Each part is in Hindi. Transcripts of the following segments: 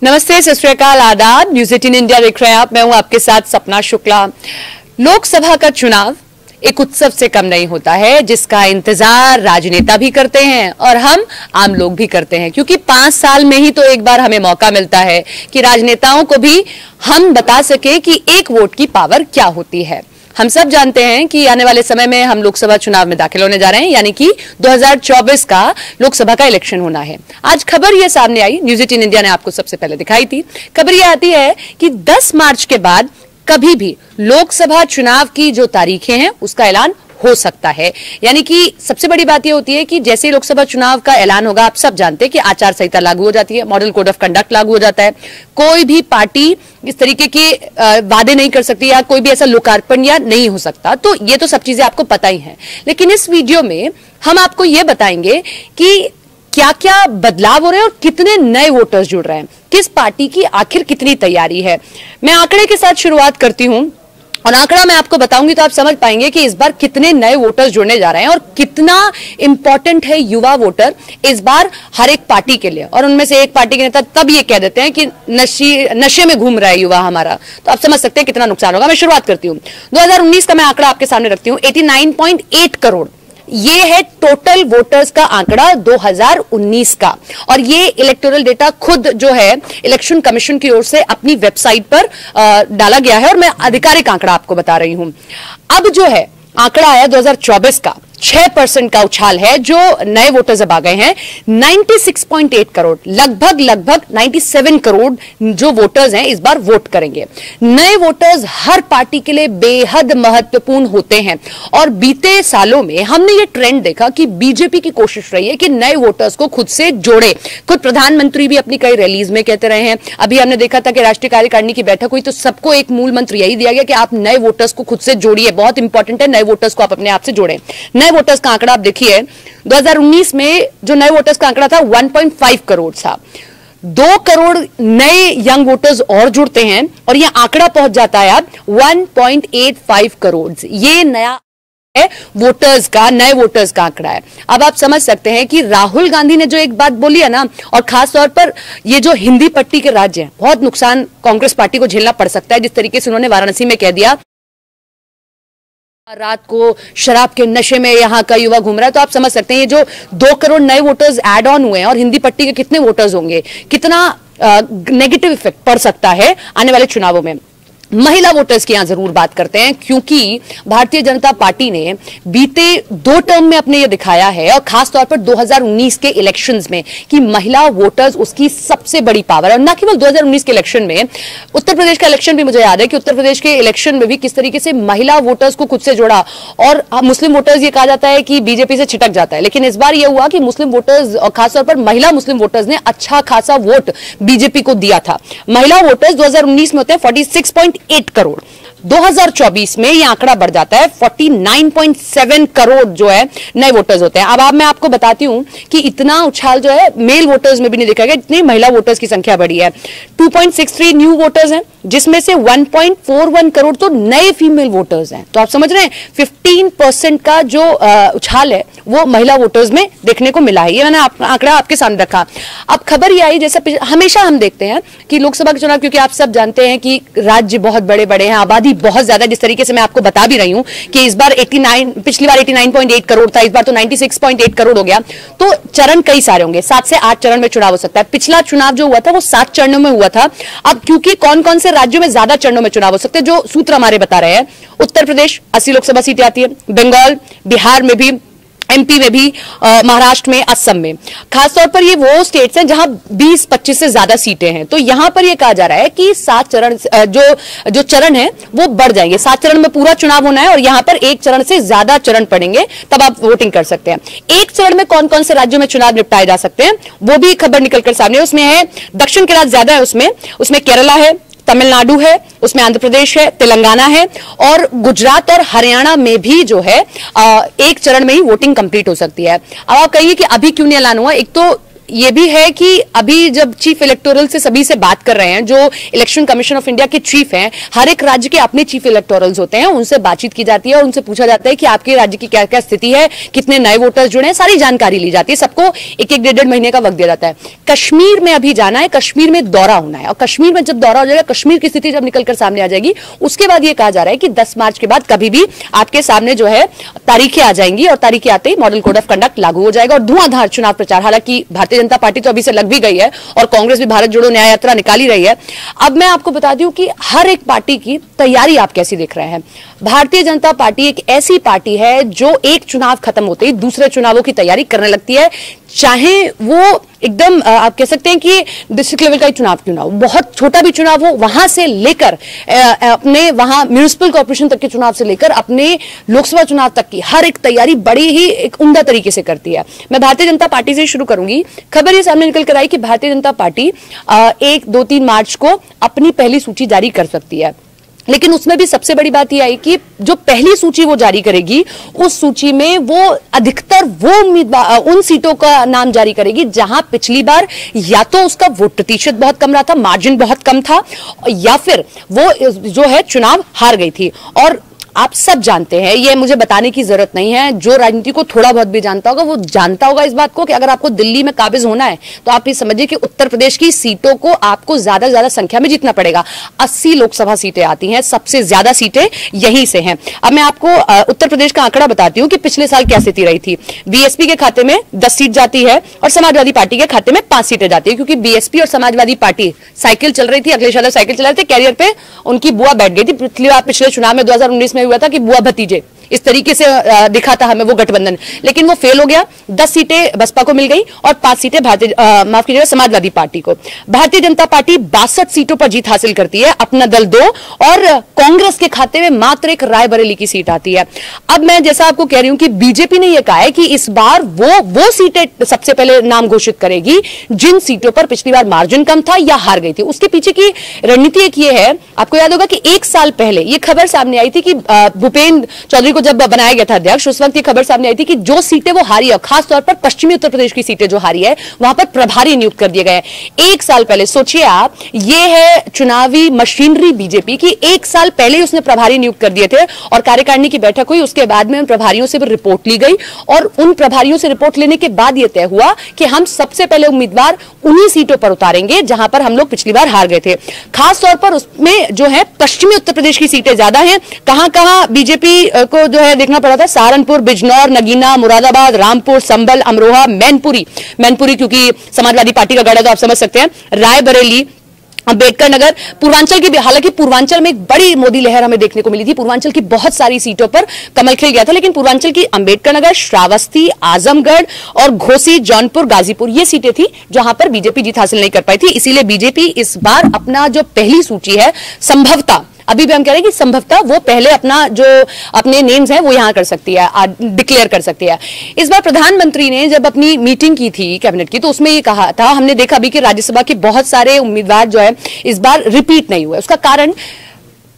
नमस्ते, सत श्री अकाल, आदाब। न्यूज 18 इंडिया देख रहे हैं आप। मैं हूं आपके साथ सपना शुक्ला। लोकसभा का चुनाव एक उत्सव से कम नहीं होता है, जिसका इंतजार राजनेता भी करते हैं और हम आम लोग भी करते हैं, क्योंकि 5 साल में ही तो एक बार हमें मौका मिलता है कि राजनेताओं को भी हम बता सके कि एक वोट की पावर क्या होती है। हम सब जानते हैं कि आने वाले समय में हम लोकसभा चुनाव में दाखिल होने जा रहे हैं, यानी कि 2024 का लोकसभा का इलेक्शन होना है। आज खबर यह सामने आई, न्यूज 18 इंडिया ने आपको सबसे पहले दिखाई थी। खबर यह आती है कि 10 मार्च के बाद कभी भी लोकसभा चुनाव की जो तारीखें हैं उसका ऐलान हो सकता है। यानी कि सबसे बड़ी बात यह होती है कि जैसे ही लोकसभा चुनाव का ऐलान होगा, आप सब जानते हैं कि आचार संहिता लागू हो जाती है, मॉडल कोड ऑफ कंडक्ट लागू हो जाता है। कोई भी पार्टी इस तरीके के वादे नहीं कर सकती या कोई भी ऐसा लोकार्पण या नहीं हो सकता। तो ये तो सब चीजें आपको पता ही है, लेकिन इस वीडियो में हम आपको ये बताएंगे कि क्या क्या बदलाव हो रहे हैं और कितने नए वोटर्स जुड़ रहे हैं, किस पार्टी की आखिर कितनी तैयारी है। मैं आंकड़े के साथ शुरुआत करती हूं और आंकड़ा मैं आपको बताऊंगी तो आप समझ पाएंगे कि इस बार कितने नए वोटर्स जुड़ने जा रहे हैं और कितना इंपॉर्टेंट है युवा वोटर इस बार हर एक पार्टी के लिए। और उनमें से एक पार्टी के नेता तब ये कह देते हैं कि नशे में घूम रहा है युवा हमारा, तो आप समझ सकते हैं कितना नुकसान होगा। मैं शुरुआत करती हूं, 2019 का मैं आंकड़ा आपके सामने रखती हूं। 89.8 करोड़ ये है टोटल वोटर्स का आंकड़ा 2019 का, और ये इलेक्टोरल डेटा खुद जो है इलेक्शन कमीशन की ओर से अपनी वेबसाइट पर डाला गया है और मैं आधिकारिक आंकड़ा आपको बता रही हूं। अब जो है आंकड़ा आया 2024 का, 6% का उछाल है, जो नए वोटर्स अब आ गए हैं। 96.8 करोड़, लगभग 97 करोड़ जो वोटर्स हैं इस बार वोट करेंगे। नए वोटर्स हर पार्टी के लिए बेहद महत्वपूर्ण होते हैं और बीते सालों में हमने ये ट्रेंड देखा कि बीजेपी की कोशिश रही है कि नए वोटर्स को खुद से जोड़े। खुद प्रधानमंत्री भी अपनी कई रैलीज में कहते रहे हैं। अभी हमने देखा था कि राष्ट्रीय कार्यकारिणी की बैठक हुई तो सबको एक मूल मंत्र यही दिया गया कि आप नए वोटर्स को खुद से जोड़िए, बहुत इंपॉर्टेंट है, नए वोटर्स को आप अपने आप से जोड़ें। नए वोटर्स का आंकड़ा आप देखिए, 2019 में जो नए वोटर्स का आंकड़ा था 1.5 करोड़ था। 2 करोड़ नए यंग वोटर्स और जुड़ते हैं और यह आंकड़ा पहुंच जाता है अब 1.85 करोड़। ये नया है वोटर्स का, नए वोटर्स का आंकड़ा है। अब आप समझ सकते हैं कि राहुल गांधी ने जो एक बात बोली है ना, और खास तौर पर ये जो हिंदी पट्टी के राज्य हैं, बहुत नुकसान कांग्रेस पार्टी को झेलना पड़ सकता है। जिस तरीके से उन्होंने वाराणसी में कह दिया रात को शराब के नशे में यहां का युवा घूम रहा है, तो आप समझ सकते हैं ये जो 2 करोड़ नए वोटर्स ऐड ऑन हुए हैं और हिंदी पट्टी के कितने वोटर्स होंगे, कितना नेगेटिव इफेक्ट पड़ सकता है आने वाले चुनावों में। महिला वोटर्स की यहां जरूर बात करते हैं, क्योंकि भारतीय जनता पार्टी ने बीते 2 टर्म में अपने ये दिखाया है और खासतौर पर 2019 के इलेक्शंस में कि महिला वोटर्स उसकी सबसे बड़ी पावर है। और न केवल 2019 के इलेक्शन में, उत्तर प्रदेश का इलेक्शन भी मुझे याद है कि उत्तर प्रदेश के इलेक्शन में भी किस तरीके से महिला वोटर्स को खुद से जोड़ा। और मुस्लिम वोटर्स, ये कहा जाता है कि बीजेपी से छिटक जाता है, लेकिन इस बार यह हुआ कि मुस्लिम वोटर्स और खासतौर पर महिला मुस्लिम वोटर्स ने अच्छा खासा वोट बीजेपी को दिया था। महिला वोटर्स 2019 में होते हैं 46.8 करोड़, 2024 में यह आंकड़ा बढ़ जाता है 49.7 करोड़ जो है नए वोटर्स होते हैं। अब मैं आपको बताती हूं कि इतना उछाल जो है मेल वोटर्स में भी नहीं देखा गया, इतनी महिला वोटर्स की संख्या बढ़ी है। 2.63 न्यू वोटर्स हैं, जिसमें से 1.41 करोड़ तो नए फीमेल वोटर्स हैं। तो आप समझ रहे हैं 15% का जो उछाल है वो महिला वोटर्स में देखने को मिला है। ये मैंने आंकड़ा आपके सामने रखा। अब खबर ये आई, जैसा हमेशा हम देखते हैं कि लोकसभा के चुनाव, क्योंकि आप सब जानते हैं कि राज्य बहुत बड़े बड़े हैं, आबादी बहुत ज्यादा, जिस तरीके से मैं आपको बता भी रही हूं कि इस बार पिछली बार 89.8 करोड़ था, इस बार तो 96.8 करोड़ हो गया। तो चरण कई सारे होंगे, 7 से 8 चरण में चुनाव हो सकता है। पिछला चुनाव जो हुआ था वो 7 चरणों में हुआ था। अब क्योंकि कौन कौन से राज्यों में ज्यादा चरणों में चुनाव हो सकते हैं, जो सूत्र हमारे बता रहे हैं, उत्तर प्रदेश 80 लोकसभा सीटें आती है, बंगाल, बिहार में भी, एमपी में भी, महाराष्ट्र में, असम में। खासतौर पर ये वो स्टेट्स हैं जहां 20-25 से ज्यादा सीटें हैं। तो यहां पर ये कहा जा रहा है कि 7 चरण जो चरण है वो बढ़ जाएंगे। 7 चरण में पूरा चुनाव होना है और यहां पर 1 चरण से ज्यादा चरण पड़ेंगे, तब आप वोटिंग कर सकते हैं। 1 चरण में कौन कौन से राज्यों में चुनाव निपटाए जा सकते हैं वो भी खबर निकलकर सामने। उसमें है दक्षिण के राज्य ज्यादा है, उसमें केरला है, तमिलनाडु है, उसमें आंध्र प्रदेश है, तेलंगाना है, और गुजरात और हरियाणा में भी जो है 1 चरण में ही वोटिंग कंप्लीट हो सकती है। अब आप कहिए कि अभी क्यों नहीं ऐलान हुआ। एक तो ये भी है कि अभी जब चीफ इलेक्टोरल से सभी से बात कर रहे हैं, जो इलेक्शन कमीशन ऑफ इंडिया के चीफ हैं, हर एक राज्य के अपने चीफ इलेक्टोरल्स होते हैं, उनसे बातचीत की जाती है और उनसे पूछा जाता है कि आपके राज्य की क्या क्या स्थिति है, कितने नए वोटर्स जुड़े हैं, सारी जानकारी ली जाती है। सबको एक एक डेढ़ महीने का वक्त दिया जाता है। कश्मीर में अभी जाना है, कश्मीर में दौरा होना है, और कश्मीर में जब दौरा हो जाएगा, कश्मीर की स्थिति जब निकलकर सामने आ जाएगी, उसके बाद यह कहा जा रहा है कि 10 मार्च के बाद कभी भी आपके सामने जो है तारीखें आ जाएंगी, और तारीखें आते ही मॉडल कोड ऑफ कंडक्ट लागू हो जाएगा और धुआंधार चुनाव प्रचार। हालांकि भारतीय जनता पार्टी तो अभी से लग भी गई है और कांग्रेस भी भारत जोड़ो न्याय यात्रा निकाली रही है। अब मैं आपको बता दूं कि हर एक पार्टी की तैयारी आप कैसी देख रहे हैं। भारतीय जनता पार्टी एक ऐसी पार्टी है जो एक चुनाव खत्म होते ही दूसरे चुनावों की तैयारी करने लगती है, चाहे वो एकदम आप कह सकते हैं कि डिस्ट्रिक्ट लेवल का चुनाव क्यों ना हो, बहुत छोटा भी चुनाव हो, वहां से लेकर अपने वहां म्यूनिसिपल कॉर्पोरेशन तक के चुनाव से लेकर अपने लोकसभा चुनाव तक की हर एक तैयारी बड़ी ही एक उम्दा तरीके से करती है। मैं भारतीय जनता पार्टी से शुरू करूंगी। खबर ये सामने निकल कर आई कि भारतीय जनता पार्टी 1, 2, 3 मार्च को अपनी पहली सूची जारी कर सकती है, लेकिन उसमें भी सबसे बड़ी बात यह आई कि जो पहली सूची वो जारी करेगी, उस सूची में वो अधिकतर वो उम्मीदवार उन सीटों का नाम जारी करेगी जहां पिछली बार या तो उसका वोट प्रतिशत बहुत कम रहा था, मार्जिन बहुत कम था, या फिर वो जो है चुनाव हार गई थी। और आप सब जानते हैं, ये मुझे बताने की जरूरत नहीं है, जो राजनीति को थोड़ा बहुत भी जानता होगा वो जानता होगा इस बात को कि अगर आपको दिल्ली में काबिज होना है तो आप ये समझिए कि उत्तर प्रदेश की सीटों को आपको ज्यादा ज्यादा संख्या में जीतना पड़ेगा। 80 लोकसभा सीटें आती हैं, सबसे ज्यादा सीटें यहीं से हैं। अब मैं आपको उत्तर प्रदेश का आंकड़ा बताती हूं कि पिछले साल क्या स्थिति रही थी। बीएसपी के खाते में 10 सीट जाती है और समाजवादी पार्टी के खाते में 5 सीटें जाती है, क्योंकि बीएसपी और समाजवादी पार्टी साइकिल चल रही थी, अखिलेश यादव साइकिल चला रहे थे, कैरियर पे उनकी बुआ बैठ गई थी। पिछले चुनाव में 2019 में हुआ था कि बुआ भतीजे, इस तरीके से दिखा था हमें वो गठबंधन, लेकिन वो फेल हो गया। 10 सीटें बसपा को मिल गई और 5 सीटें माफ कीजिएगा समाजवादी पार्टी को। भारतीय जनता पार्टी 62 सीटों पर जीत हासिल करती है, अपना दल 2, और कांग्रेस के खाते में मात्र एक रायबरेली की सीट आती है। अब मैं जैसा आपको कह रही हूं कि बीजेपी ने यह कहा है कि इस बार वो सीटें सबसे पहले नाम घोषित करेगी जिन सीटों पर पिछली बार मार्जिन कम था या हार गई थी। उसके पीछे की रणनीति एक ये है, आपको याद होगा कि 1 साल पहले यह खबर सामने आई थी कि भूपेंद्र चौधरी को जब बनाया गया था अध्यक्ष, उस वक्त ये खबर सामने आई थी कि जो सीटें वो हारी है, खासतौर पर पश्चिमी उत्तर प्रदेश की सीटें जो हारी है, वहां पर प्रभारी नियुक्त कर दिए गए। 1 साल पहले सोचिए आप, ये है चुनावी मशीनरी बीजेपी की। 1 साल पहले उसने प्रभारी नियुक्त कर दिए थे और कार्यकारिणी की बैठक हुई, उसके बाद में उन प्रभारियों से भी रिपोर्ट ली गई और उन प्रभारियों से रिपोर्ट लेने के बाद यह तय हुआ कि हम सबसे पहले उम्मीदवार उन्हीं सीटों पर उतारेंगे जहां पर हम लोग पिछली बार हार गए थे। खासतौर पर उसमें जो है पश्चिमी उत्तर प्रदेश की सीटें ज्यादा हैं। कहां कहां बीजेपी को जो है देखना पड़ा था, सहारनपुर, बिजनौर, नगीना, मुरादाबाद, रामपुर, संभल, अमरोहा, मैनपुरी क्योंकि समाजवादी पार्टी का गढ़ है तो आप समझ सकते हैं, रायबरेली, अंबेडकर नगर, पूर्वांचल की, हालांकि पूर्वांचल में एक बड़ी मोदी लहर हमें देखने को मिली थी। पूर्वांचल की बहुत सारी सीटों पर कमल खिल गया था, लेकिन पूर्वांचल की अंबेडकर नगर, श्रावस्ती, आजमगढ़ और घोसी, जौनपुर, गाजीपुर, ये सीटें थी जहां पर बीजेपी जीत हासिल नहीं कर पाई थी। इसीलिए बीजेपी इस बार अपना जो पहली सूची है, संभवतः अभी भी हम कह रहे हैं कि संभवतः वो पहले अपना जो अपने नेम्स हैं वो यहां कर सकती है, डिक्लेयर कर सकती है। इस बार प्रधानमंत्री ने जब अपनी मीटिंग की थी कैबिनेट की, तो उसमें ये कहा था, हमने देखा भी कि राज्यसभा के बहुत सारे उम्मीदवार जो है इस बार रिपीट नहीं हुए। उसका कारण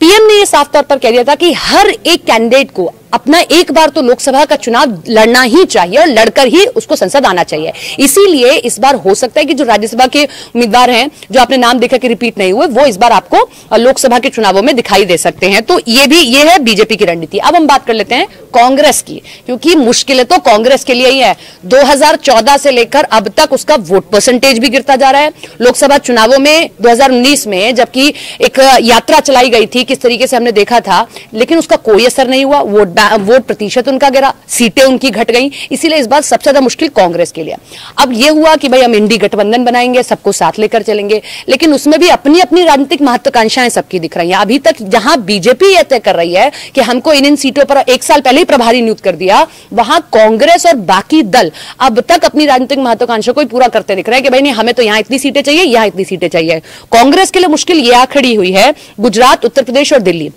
पीएम ने यह साफ तौर पर कह दिया था कि हर एक कैंडिडेट को अपना एक बार तो लोकसभा का चुनाव लड़ना ही चाहिए और लड़कर ही उसको संसद आना चाहिए। इसीलिए इस बार हो सकता है कि जो राज्यसभा के उम्मीदवार हैं, जो आपने नाम देखा कि रिपीट नहीं हुए, वो इस बार आपको लोकसभा के चुनावों में दिखाई दे सकते हैं। तो ये है बीजेपी की रणनीति। अब हम बात कर लेते हैं कांग्रेस की, क्योंकि मुश्किलें तो कांग्रेस के लिए ही है। 2014 से लेकर अब तक उसका वोट परसेंटेज भी गिरता जा रहा है। लोकसभा चुनावों में 2019 में जबकि एक यात्रा चलाई गई थी, किस तरीके से हमने देखा था, लेकिन उसका कोई असर नहीं हुआ। वोट प्रतिशत उनका गिरा, सीटें उनकी घट गई। इसीलिए इस बार सबसे ज्यादा मुश्किल कांग्रेस के लिए। अब यह हुआ कि भाई हम इंडी गठबंधन बनाएंगे, सबको साथ लेकर चलेंगे, लेकिन उसमें भी अपनी अपनी राजनीतिक महत्वाकांक्षाएं सबकी दिख रही हैं। अभी तक जहां बीजेपी यह तय कर रही है कि हमको इन सीटों पर 1 साल पहले ही प्रभारी नियुक्त कर दिया, वहां कांग्रेस और बाकी दल अब तक अपनी राजनीतिक महत्वाकांक्षा को पूरा करते दिख रहे हैं कि भाई नहीं, हमें तो यहां इतनी सीटें चाहिए, यहां इतनी सीटें चाहिए। कांग्रेस के लिए मुश्किल यह आ खड़ी हुई है गुजरात, उत्तर प्रदेश और दिल्ली।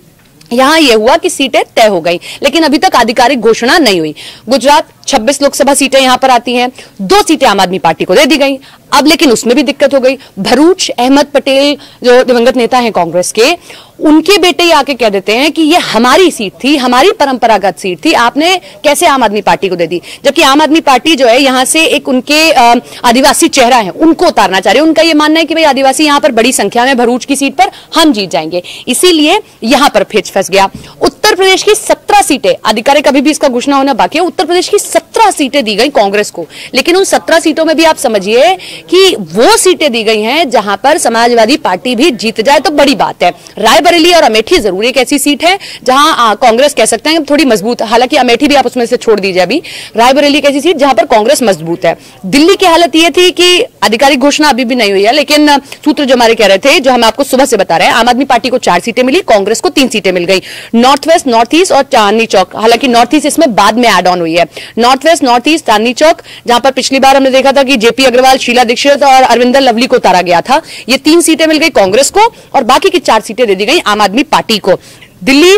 यहां यह हुआ कि सीटें तय हो गई, लेकिन अभी तक आधिकारिक घोषणा नहीं हुई। गुजरात 26 लोकसभा सीटें यहां पर आती हैं, 2 सीटें आम आदमी पार्टी को दे दी गई। अब लेकिन उसमें भी दिक्कत हो गई। भरूच, अहमद पटेल जो दिवंगत नेता हैं कांग्रेस के, उनके बेटे ही आके कह देते हैं कि ये हमारी सीट थी, हमारी परंपरागत सीट थी, आपने कैसे आम आदमी पार्टी को दे दी। जबकि आम आदमी पार्टी जो है यहां से एक उनके आदिवासी चेहरा है उनको उतारना चाह रहे हैं। उनका यह मानना है कि भाई आदिवासी यहां पर बड़ी संख्या में भरूच की सीट पर हम जीत जाएंगे, इसीलिए यहां पर पेच फंस गया। उत्तर प्रदेश की 17 सीटें, आधिकारिक अभी भी इसका घोषणा होना बाकी है, उत्तर प्रदेश की 17 सीटें दी गई कांग्रेस को, लेकिन उन 17 सीटों में भी आप समझिए कि वो सीटें दी गई हैं जहां पर समाजवादी पार्टी भी जीत जाए तो बड़ी बात है। रायबरेली और अमेठी जरूर एक ऐसी सीट है जहां कांग्रेस कह सकते हैं थोड़ी मजबूत, हालांकि अमेठी भी आप उसमें से छोड़ दीजिए, अभी रायबरेली एक ऐसी सीट जहां पर कांग्रेस मजबूत है। दिल्ली की हालत यह थी कि आधिकारिक घोषणा अभी भी नहीं हुई है, लेकिन सूत्र जो हमारे कह रहे थे, जो हम आपको सुबह से बता रहे हैं, आम आदमी पार्टी को 4 सीटें मिली, कांग्रेस को 3 सीटें मिल गई। नॉर्थ वेस्ट, नॉर्थ ईस्ट और चांदनी चौक, हालांकि नॉर्थ ईस्ट इसमें बाद में ऐड ऑन हुई है। North west, north east, Chandni Chowk, जहां पर पिछली बार हमने देखा था कि जेपी अग्रवाल, शीला दीक्षित और अरविंदर लवली को उतारा गया था, ये 3 सीटें मिल गई कांग्रेस को और बाकी की 4 सीटें दे दी गई आम आदमी पार्टी को। दिल्ली,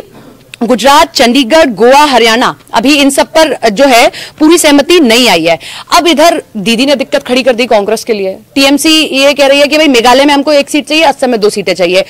गुजरात, चंडीगढ़, गोवा, हरियाणा, अभी इन सब पर जो है पूरी सहमति नहीं आई है। अब इधर दीदी ने दिक्कत खड़ी कर दी कांग्रेस के लिए। टीएमसी ये कह रही है कि भाई मेघालय में हमको 1 सीट चाहिए, असम में 2 सीटें चाहिए।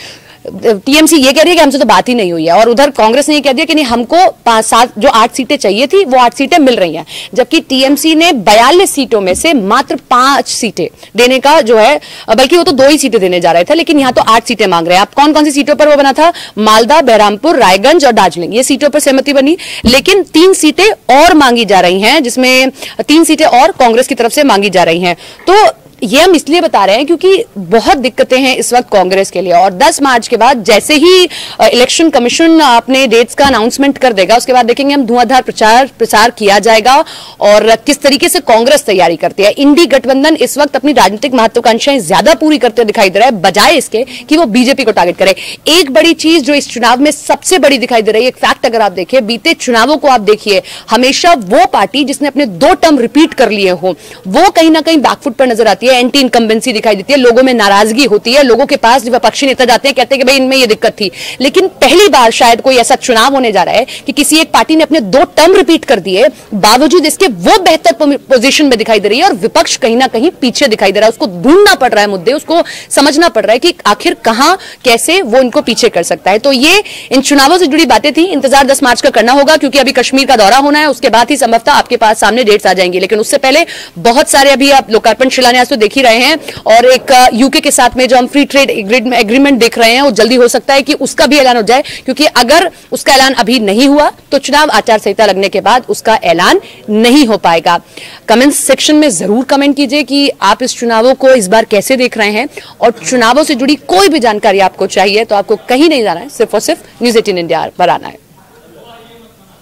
टीएमसी ये कह रही है कि हमसे तो बात ही नहीं हुई है, और उधर कांग्रेस ने ये कह दिया कि नहीं, हमको 5-7 जो 8 सीटें चाहिए थी वो 8 सीटें मिल रही हैं। जबकि टीएमसी ने 42 सीटों में से मात्र 5 सीटें देने का जो है, बल्कि वो तो 2 ही सीटें देने जा रहे थे, लेकिन यहां तो 8 सीटें मांग रहे हैं। आप कौन कौन सी सीटों पर वो बना था? मालदा, बहरामपुर, रायगंज और दार्जिलिंग, ये सीटों पर सहमति बनी, लेकिन 3 सीटें और मांगी जा रही हैं, जिसमें 3 सीटें और कांग्रेस की तरफ से मांगी जा रही हैं। तो ये हम इसलिए बता रहे हैं क्योंकि बहुत दिक्कतें हैं इस वक्त कांग्रेस के लिए, और 10 मार्च के बाद जैसे ही इलेक्शन कमीशन अपने डेट्स का अनाउंसमेंट कर देगा, उसके बाद देखेंगे हम धुआंधार प्रचार किया जाएगा और किस तरीके से कांग्रेस तैयारी करती है। इंडी गठबंधन इस वक्त अपनी राजनीतिक महत्वाकांक्षाएं ज्यादा पूरी करते दिखाई दे रहा है, बजाय इसके कि वो बीजेपी को टारगेट करे। एक बड़ी चीज जो इस चुनाव में सबसे बड़ी दिखाई दे रही है, एक फैक्ट अगर आप देखिए, बीते चुनावों को आप देखिए, हमेशा वो पार्टी जिसने अपने 2 टर्म रिपीट कर लिए हो वो कहीं ना कहीं बैकफुट पर नजर आती है, एंटी इनकम्बेंसी दिखाई देती है, लोगों में नाराजगी होती है, लोगों के पास विपक्षी नेता जाते हैं, कहते हैं कि भाई इनमें ये दिक्कत थी। लेकिन पहली बार शायद कोई ऐसा चुनाव होने जा रहा है कि किसी एक पार्टी ने अपने 2 टर्म रिपीट कर दिए, बावजूद इसके वो बेहतर पोजीशन में दिखाई दे रही है और विपक्ष कहीं ना कहीं पीछे दिखाई दे रहा है। उसको ढूंढना पड़ रहा है मुद्दे, उसको समझना पड़ रहा है कि आखिर कहां कैसे वो इनको पीछे कर सकता है। तो ये इन चुनावों से जुड़ी बातें थी। इंतजार 10 मार्च का करना होगा, क्योंकि अभी कश्मीर का दौरा होना है, उसके बाद ही संभवतः आपके पास सामने डेट्स आ जाएंगी। लेकिन उससे पहले बहुत सारे अभी आप लोकार्पण शिलान्यास तो देख ही रहे हैं, और एक यूके के साथ में जो हम फ्री ट्रेड एग्रीमेंट देख रहे हैं, वो जल्दी हो सकता है कि उसका भी ऐलान हो जाए, क्योंकि अगर उसका ऐलान अभी नहीं हुआ तो चुनाव आचार संहिता लगने के बाद उसका ऐलान नहीं हो पाएगा। कमेंट सेक्शन में जरूर कमेंट कीजिए कि आप इस चुनावों को इस बार कैसे देख रहे हैं, और चुनावों से जुड़ी कोई भी जानकारी आपको चाहिए तो आपको कहीं नहीं जाना है, सिर्फ और सिर्फ न्यूज़ 18 इंडिया पर आना है।